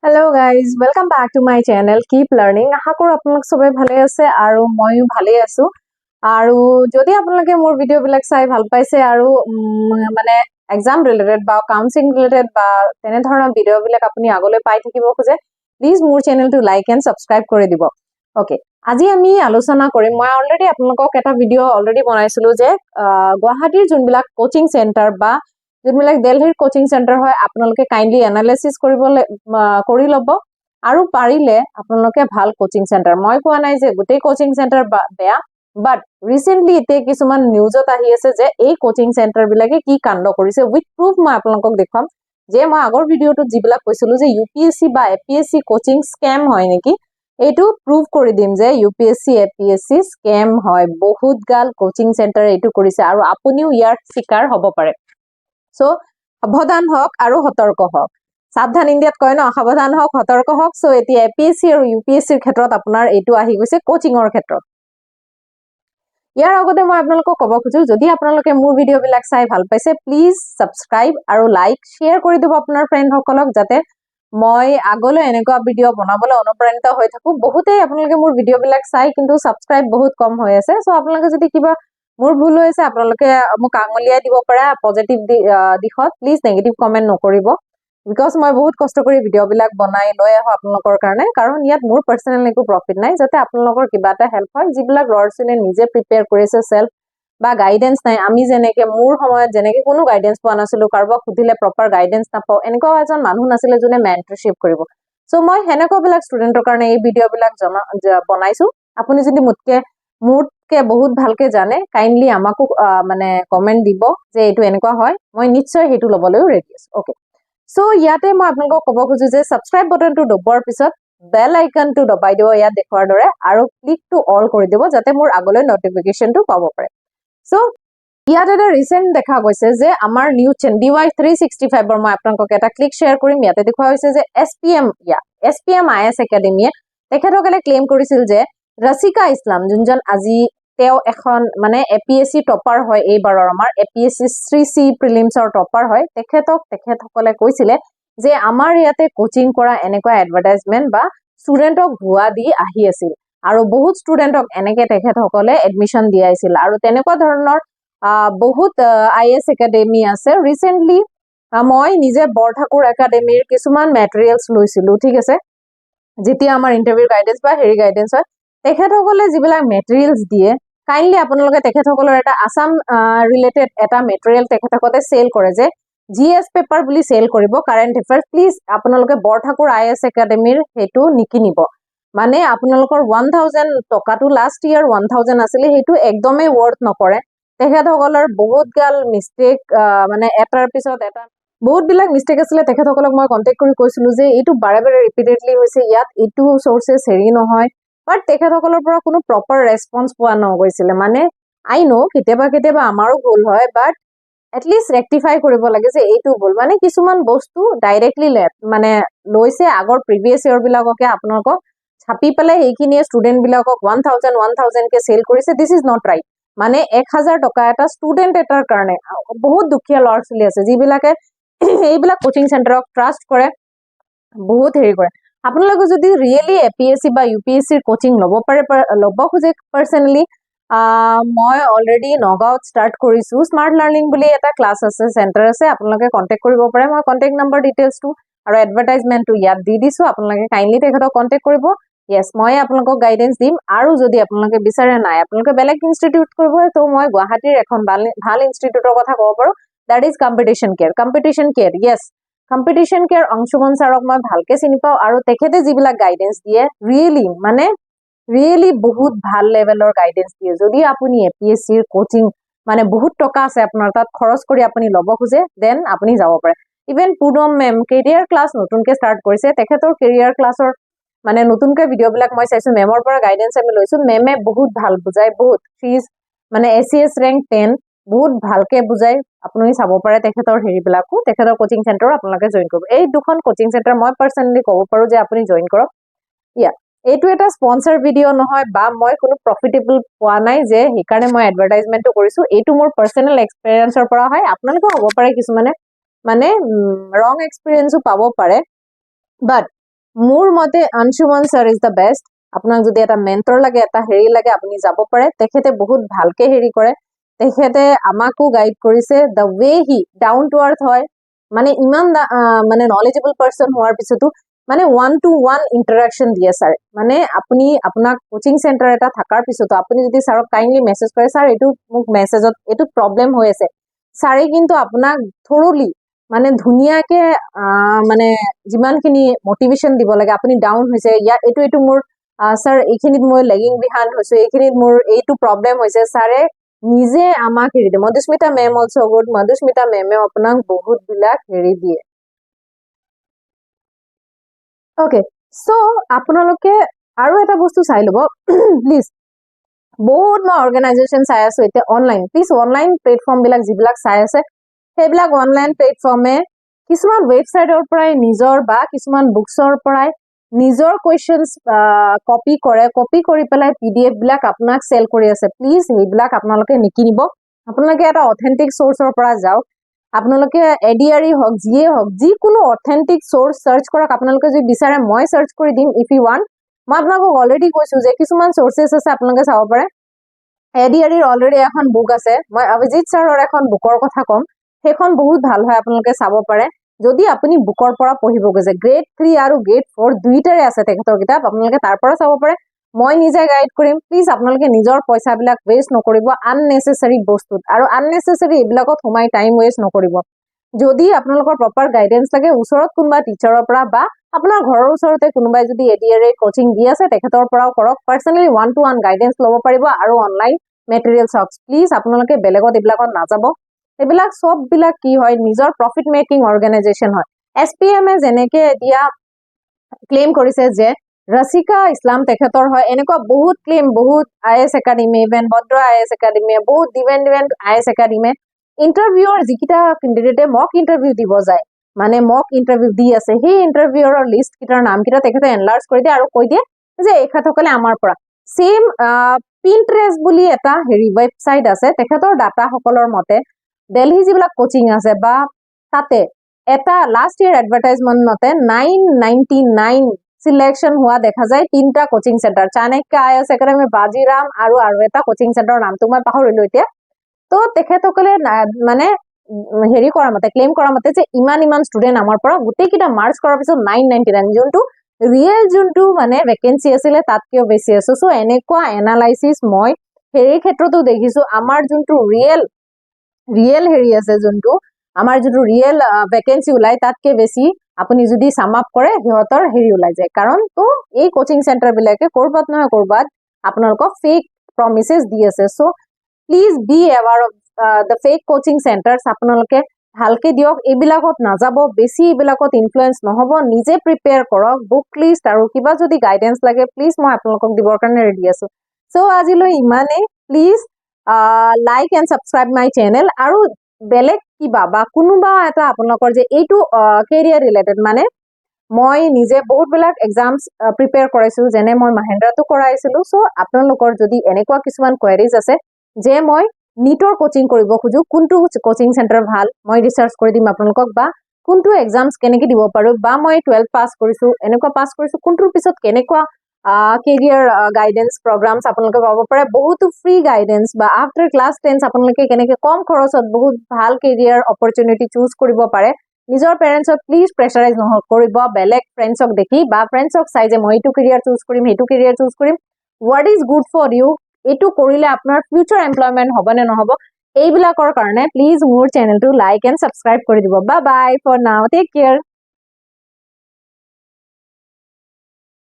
Hello guys, welcome back to my channel Keep Learning. আশা কৰো আপোনালোক সবে ভালে আছে আৰু মইও ভালে আছো আৰু যদি আপোনালোকে মোৰ ভিডিও বিলাক চাই ভাল পাইছে আৰু মানে এক্সাম ৰিলেটেড বা কাউন্সেলিং ৰিলেটেড বা তেনে ধৰণৰ ভিডিও বিলাক আপুনি আগলৈ পাই থাকিব খোজে প্লিজ মোৰ চেনেলটো লাইক এন্ড সাবস্ক্ৰাইব কৰি দিব ওকে আজি আমি আলোচনা কৰিম মই অলৰেডি আপোনালোকক এটা ভিডিও অলৰেডি বনাইছিলো যে গুৱাহাটীৰ যোনবিলাক কোচিং সেন্টাৰ বা যোনবিলাক দিল্লীৰ কোচিং সেন্টাৰ হয় আপোনালোকে কাইন্ডলি এনালাইসিস কৰি লব আৰু পাৰিলে আপোনালোকে ভাল কোচিং সেন্টাৰ মই কোৱা নাই যে গোটেই কোচিং সেন্টাৰ বেয়া বাট ৰিসেন্টলি এতে কিছুমান নিউজত আহি আছে যে এই কোচিং সেন্টাৰ বিলাকে কি কাণ্ড কৰিছে উইথ প্ৰুফ মই আপোনালোকক দেখাম যে মই আগৰ ভিডিওটো যিবিলাক কৈছিলো যে ইউপিএসসি বা এপিএসসি কোচিং স্ক্যাম হয় নেকি এইটো প্ৰুফ কৰি দিম যে ইউপিএসসি এপিএসসি স্ক্যাম হয় বহুত গাল কোচিং সেন্টাৰ এইটো কৰিছে আৰু আপুনিও ইয়াৰ শিকাৰ হ'ব পাৰে সো সাৱধান হওক আৰু সতৰ্ক হওক সাৱধান ইণ্ডিয়াত কয় ন সাৱধান হওক সতৰ্ক হওক সো এতিয়া এপিএসসি আৰু ইউপিএসসিৰ ক্ষেত্ৰত আপোনাৰ এইটো আহি গৈছে কোচিংৰ ক্ষেত্ৰত ইয়াৰ আগতে মই আপোনালোকক ক'ব খুজো যদি আপোনালোকে মোৰ ভিডিও বিলাক চাই ভাল পাইছে প্লিজ সাবস্ক্ৰাইব আৰু লাইক শেয়াৰ কৰি দিব আপোনাৰ ফ্ৰেণ্ড সকলক যাতে মই আগলৈ এনেকুৱা ভিডিও বনাবলৈ অনুপ্ৰাণিত হৈ থাকো বহুতে আপোনালোকে মোৰ ভিডিও বিলাক চাই কিন্তু সাবস্ক্ৰাইব বহুত কম হৈ আছে সো আপোনালোকে যদি কিবা মোৰ ভুল হৈছে আপোনালোকে মোক আঙুলিয়াই দিব পাৰে পজিটিভ দিশত প্লিজ নেগেটিভ কমেন্ট নকৰিব বিকজ মই বহুত কষ্ট কৰি ভিডিও বিলাক বনাই লৈ আহো আপোনালোকৰ কাৰণে কাৰণ ইয়াত মোৰ পাৰ্সোনাল একো প্ৰফিট নাই যাতে আপোনালোকৰ কিবা এটা হেল্প হয় যিবিলাক লৰ্ডছনে নিজে প্ৰিপেয়াৰ কৰিছে সেলফ বা গাইডেন্স নাই আমি যেনেকে মোৰ সময়ত যেনেকে কোনো গাইডেন্স পোৱা নাছিলো কাৰোবাক সুধিলে প্ৰপাৰ গাইডেন্স নাপাও এনেকুৱা এজন মানুহ নাছিলে যোনে মেন্টৰশিপ কৰিব সো মই হেনেকুৱা বিলাক ষ্টুডেন্টৰ কাৰণে এই ভিডিও বিলাক বনাইছো আপুনি যদি মোতকে বহুত ভালকে জানে কাইন্ডলি আমাকো মানে কমেন্ট দিব যে এইটো এনেকুৱা হয় মই নিশ্চয় হেতু লবলৈও ৰেডি আছো ওকে সো ইয়াতে মই আপোনালোকক ক'ব খুজো যে সাবস্ক্ৰাইব বাটনটো দবাৰ পিছত বেল আইকনটো দবাই দিব ইয়াত দেখুৱাৰ দৰে আৰু ক্লিক টু অল কৰি দিব যাতে মোৰ আগলৈ নটিফিকেশনটো পাব পাৰে সো ইয়াত এটা ৰিসেন্ট দেখা গৈছে যে আমাৰ নিউ চেন DY365 ৰ মই আপোনালোকক এটা ক্লিক শেয়াৰ কৰিম ইয়াতে দেখুৱা হৈছে যে SPM IS একাডেমিয়ে তেখেতসকলে ক্লেম কৰিছিল যে ৰচিকা ইছলাম যোনজন আজি তেও এখন মানে এপিএসসি টপাৰ হয় এইবাৰৰ আমাৰ এপিএসসি 3C প্ৰিলিমছৰ টপাৰ হয় তেখেতসকলে কৈছিলে যে আমাৰ ইয়াতে কোচিং কৰা এনেকুৱা এডভাৰটাইজমেন্ট বা ষ্টুডেন্টক ভুৱা দি আহি আছিল আৰু বহুত ষ্টুডেন্টক এনেকে তেখেতসকলে এডমিশন দিয়াইছিল আৰু তেনেকুৱা ধৰণৰ বহুত IS একাডেমি আছে ৰিসেন্টলি মই নিজে বৰঠাকুৰ একাডেমিৰ কিছুমান মেটেৰিয়েলছ লৈছিলো ঠিক আছে যেতিয়া আমাৰ ইন্টাৰভিউ গাইডেন্স বা হেৰি গাইডেন্স হয় তেখেতসকলে যিবিলাক মেটেৰিয়েলছ দিয়ে কাইন্ডলি আপোনালোকে তেখেতসকলৰ এটা আসাম ৰিলেটেড এটা মেটেৰিয়েল তেখেতসকলে সেল কৰে যে জিএস পেপাৰ বুলি সেল কৰিব কাৰেন্ট এফেয়াৰ্স প্লিজ আপোনালোকে বৰঠাকুৰ IS একাডেমিৰ হেতু নিকিনিব মানে আপোনালোকৰ 1000 টকাটো লাষ্ট ইয়াৰ 1000 আছিল হেতু একদমই ওয়াৰ্থ নকৰে তেখেতসকলৰ বহুত গাল মিস্টেক মানে এটাৰ পিছত এটা বহুত বিলাক মিস্টেক আছিল তেখেতসকলক মই কন্টাক্ট কৰি কৈছিলো যে এইটো বাৰে বাৰে ৰিপিটেডলি হৈছে ইয়াত এইটো সোৰ্সেস হেৰি নহয় বাট তেখেতসকলৰ পৰা কোনো প্ৰপাৰ ৰেসপন্স পোৱা নগৈছিল মানে আই নো কেতিয়াবা আমাৰো ভুল হয় বাট এটলিষ্ট ৰেক্টিফাই কৰিব লাগে যে এইটো ভুল মানে কিছুমান বস্তু ডাইৰেক্টলি মানে লৈছে আগৰ প্ৰিভিয়াস ইয়াৰ বিলাককে আপোনালোকক ছাপি পেলাই এইখিনিয়ে ষ্টুডেন্ট বিলাকক 1000 কে সেল কৰিছে দিস ইজ নট ৰাইট মানে 1000 টকা এটা ষ্টুডেন্ট এটাৰ কাৰণে বহুত দুখীয়া ল'ৰা ছোৱালী আছে যিবিলাকে এইবিলাক কোচিং সেন্টাৰক ট্ৰাষ্ট কৰে বহুত হেৰি কৰে আপোনালোকে যদি ৰিয়েলি এপিএসসি বা ইউপিএসসিৰ কোচিং ল'ব খুজে পাৰ্সোনালি মই অলৰেডি নগাঁৱত ষ্টাৰ্ট কৰিছো স্মাৰ্ট লাৰ্নিং বুলি এটা ক্লাছ আছে সেন্টাৰ আছে আপোনালোকে কন্টাক্ট কৰিব পাৰে মই কন্টাক্ট নম্বৰ ডিটেইলছটো আৰু এডভাৰটাইজমেন্টটো ইয়াত দি দিছো আপোনালোকে কাইন্ডলি তেখেতক কন্টাক্ট কৰিব yes মই আপোনালোকক গাইডেন্স দিম আৰু যদি আপোনালোকে বিচাৰে নাই আপোনালোকে বেলেগ ইনষ্টিটিউট কৰিব তো মই গুৱাহাটীৰ এখন ভাল ইনষ্টিটিউটৰ কথা ক'ব পাৰো that is competition care yes competition care Anshuman ছাৰক মই ভালকে চিনি পাও আৰু তেখেতে যিবিলাক গাইডেন্স দিয়ে ৰিয়েলি বহুত ভাল লেভেলৰ গাইডেন্স দিয়ে যদি আপুনি এপিএসসিৰ কোচিং মানে বহুত টকা আছে আপোনাৰ তাত খৰচ কৰি আপুনি ল'ব খুজে দেন আপুনি যাব পাৰে even Poonam ma'am career class নতুনকে ষ্টাৰ্ট কৰিছে তেখেতৰ কেৰিয়াৰ ক্লাছৰ মানে নতুনকৈ ভিডিও বিলাক মই চাইছো মেমৰ পৰা গাইডেন্স আমি লৈছো মেমে বহুত ভাল বুজায় বহুত ফিজ মানে এসিএস ৰেংক 10 বহুত ভালকে বুজায় আপুনি চাব পাৰে তেখেতৰ হেৰি বিলাকো তেখেতৰ কোচিং সেন্টাৰ আপোনালোকে জয়েন কৰিব এই দুখন কোচিং সেন্টাৰ মই পাৰ্সোনালি ক'ব পাৰো যে আপুনি জয়েন কৰক এইটো এটা স্পন্সৰ ভিডিও নহয় বা মই কোনো প্ৰফিটেবল পোৱা নাই যে হেকাৰণে মই এডভাৰটাইজমেন্টটো কৰিছো এইটো মোৰ পাৰ্সোনাল এক্সপেৰিয়েন্সৰ পৰা হয় আপোনালোকে হ'ব পাৰে কিছুমানে মানে ৰং এক্সপেৰিয়েন্সও পাব পাৰে বাট মোৰ মতে Anshuman sir is the best আপোনাক যদি এটা মেন্টৰ লাগে এটা হেৰি লাগে আপুনি যাব পাৰে তেখেতে বহুত ভালকে হেৰি কৰে তেখেতে আমাকো গাইড কৰিছে the way he down to earth হয় মানে ইমান মানে নলেজেবল পাৰ্সন হোৱাৰ পিছতো মানে 1-to-1 ইন্টাৰাকশন দিয়ে স্যাৰ মানে আপুনি আপোনাক কোচিং সেন্টাৰ এটা থাকাৰ পিছতো আপুনি যদি স্যাৰক কাইন্ডলি মেসেজ কৰে স্যাৰ এটো মোক মেসেজত এটো প্ৰবলেম হৈ আছে স্যাৰে কিন্তু আপোনাক থৰলি মানে ধুনিয়াকে মানে যিমানখিনি মোটিভেশন দিব লাগে আপুনি ডাউন হৈছে ইয়া এটো মোৰ স্যাৰ এইখিনিত মই লেগিং বিহাইণ্ড হৈছে এইখিনিত মোৰ এইটো প্ৰবলেম হৈছে স্যাৰে নিজে আমাক হেৰি দিয়ে Madhusmita ma'am also good Madhusmita মেমে আপোনাক বহুত বিলাক হেৰি দিয়ে ওকে সো আপোনালোকে আৰু এটা বস্তু চাই লব প্লিজ বহুত মই অৰ্গানাইজেশ্যন চাই আছো এতিয়া অনলাইন প্লিজ অনলাইন প্লেটফৰ্ম বিলাক যিবিলাক চাই আছে সেইবিলাক অনলাইন প্লেটফৰ্মে কিছুমান ৱেবছাইটৰ পৰাই নিজৰ বা কিছুমান বুকছৰ পৰাই নিজৰ কুৱেশ্যনছ কপি কৰি পেলাই PDF বিলাক আপোনাক সেল কৰি আছে প্লিজ এইবিলাক আপোনালোকে নিকিনিব আপোনালোকে এটা অথেন্টিক সোৰ্সৰ পৰা যাওক আপোনালোকে এডিআৰই হওক যিয়ে হওক যিকোনো অথেন্টিক সোৰ্স সাৰ্চ কৰক আপোনালোকে যদি বিচাৰে মই সাৰ্চ কৰি দিম ইফ ইউ ওয়ান্ট মই আপোনালোকক অলৰেডি কৈছো যে কিছুমান সোৰ্সেছ আছে আপোনালোকে চাব পাৰে এডিআৰইৰ অলৰেডি এখন বুক আছে মই অভিজিত ছাৰৰ এখন বুকৰ কথা কম সেইখন বহুত ভাল হয় আপোনালোকে চাব পাৰে যদি আপুনি বুকৰ পৰা পঢ়িব গৈছে গ্ৰেড 3 আৰু গ্ৰেড 4 দুইটাৰে আছে তেখেতৰ কিতাপ আপোনালোকে তাৰ পৰা চাব পাৰে মই নিজে গাইড কৰিম প্লিজ আপোনালোকে নিজৰ পইচাবিলাক ওয়েষ্ট নকৰিব আননেসেসাৰী বস্তুত আৰু আননেসেসাৰী এইবিলাকত সোমাই টাইম ওয়েষ্ট নকৰিব যদি আপোনালোকৰ প্ৰপাৰ গাইডেন্স লাগে ওচৰত কোনোবা টিচাৰৰ পৰা বা আপোনাৰ ঘৰৰ ওচৰতে কোনোবাই যদি এডিআৰই কোচিং দি আছে তেখেতৰ পৰাও কৰক পাৰ্সোনালি 1-to-1 গাইডেন্স ল'ব পাৰিব আৰু অনলাইন মেটেৰিয়েলছ হওক প্লিজ আপোনালোকে বেলেগত এইবিলাকত নাযাব এইবিলাক সব বিলাক কি হয় নিজৰ প্ৰফিট মেকিং অৰ্গানাইজেশ্যন হয় এছপিএমে যেনেকে এতিয়া ক্লেম কৰিছে যে ৰচিকা ইছলাম তেখেতৰ হয় এনেকুৱা বহুত ক্লেম বহুত আইএছ একাডেমি ইভেন ভদ্ৰ আইএছ একাডেমি বহুত ডিভেন্ট আইএছ একাডেমি ইন্টাৰভিউৰ যিকিটা কেণ্ডিডেটে মক ইন্টাৰভিউ দিব যায় মানে মক ইন্টাৰভিউ দি আছে সেই ইন্টাৰভিউৰ লিষ্ট কিটাৰ নাম কিটা তেখেতে এনলাৰ্জ কৰি দিয়ে আৰু কৈ দিয়ে যে এখেতসকলে আমাৰ পৰা সেম পিন্টাৰেষ্ট বুলি এটা হেৰি ৱেবছাইট আছে তেখেতৰ ডাটা সকলৰ মতে দিল্লী যিবিলাক কোচিং আছে বা তাতে এটা লাষ্ট ইয়াৰ এডভাৰটাইজমেন্ট মতে 999 সিলেকশন হোৱা দেখা যায় তিনটা coaching centre Chanakya IAS academy Bajiram আৰু এটা কোচিং সেন্টাৰৰ নামটো মই পাহৰিলো এতিয়া তো তেখেতসকলে মানে হেৰি কৰা মতে ক্লেম কৰা মতে যে ইমান ষ্টুডেন্ট আমাৰ পৰা গোটেই কিটা মাৰ্চ কৰাৰ পিছত 999 যোনটো ৰিয়েল যোনটো মানে ভেকেন্সি আছিল তাতকেও বেছি আছে সো এনেকুৱা এনালাইসিস মই হেৰি ক্ষেত্ৰতো দেখিছো আমাৰ যোনটো ৰিয়েল হেৰি আছে যোনটো আমাৰ যোনটো ৰিয়েল ভেকেন্সি ওলাই তাতকে বেছি আপুনি যদি সাম আপ কৰে হিহঁতৰ হেৰি ওলাই যায় কাৰণ তো এই কোচিং সেন্টাৰ বিলাকে কৰবাত নহয় কৰবাত আপোনালোকক ফেক প্ৰমিসেস দি আছে so please be aware of the fake coaching centres আপোনালোকে ভালকে দিয়ক এইবিলাকত নাযাব বেছি এইবিলাকত ইনফ্লুয়েন্স নহব নিজে প্ৰিপেয়াৰ কৰক বুক লিষ্ট আৰু কিবা যদি গাইডেন্স লাগে প্লিজ মই আপোনালোকক দিবৰ কাৰণে ৰেডি আছো সো আজিলৈ ইমানে please like and subscribe my channel আৰু বেলেগ কিবা বা কোনোবা এটা আপোনালোকৰ যে এইটো কেৰিয়াৰ ৰিলেটেড মানে মই নিজে বহুত বিলাক এক্সামস প্ৰিপেয়াৰ কৰাইছো যেনে মই মহেন্দ্ৰাটো কৰাইছিলো সো আপোনালোকৰ যদি এনেকুৱা কিছুমান কোৱেৰিজ আছে যে মই নিটৰ কোচিং কৰিব খুজো কোনটো কোচিং সেন্টাৰ ভাল মই ৰিসাৰ্চ কৰি দিম আপোনালোকক বা কোনটো এক্সামস কেনেকৈ দিব পাৰো বা মই 12 পাস কৰিছো এনেকুৱা পাস কৰিছো কোনটোৰ পিছত কেনেকুৱা কেৰিয়াৰ গাইডেন্স প্ৰগ্ৰামস আপোনালোকে পাব পাৰে বহুত ফ্ৰী গাইডেন্স বা আফটাৰ ক্লাছ 10 আপোনালোকে কেনেকৈ কম খৰচত বহুত ভাল কেৰিয়াৰ অপৰচুনিটি চুজ কৰিব পাৰে নিজৰ পেৰেন্টছক প্লিজ প্ৰেছাৰাইজ নকৰিব বেলেগ ফ্ৰেণ্ডছক দেখি বা ফ্ৰেণ্ডছক চাই যে মই এইটো কেৰিয়াৰ চুজ কৰিম সেইটো কেৰিয়াৰ চুজ কৰিম what is good for you এইটো কৰিলে আপোনাৰ ফিউচাৰ এমপ্লয়মেন্ট হ'ব নে নহ'ব এইবিলাকৰ কাৰণে প্লিজ মোৰ চেনেলটো লাইক এণ্ড সাবস্ক্ৰাইব কৰি দিব বাই বাই ফৰ নাও টেক কেয়াৰ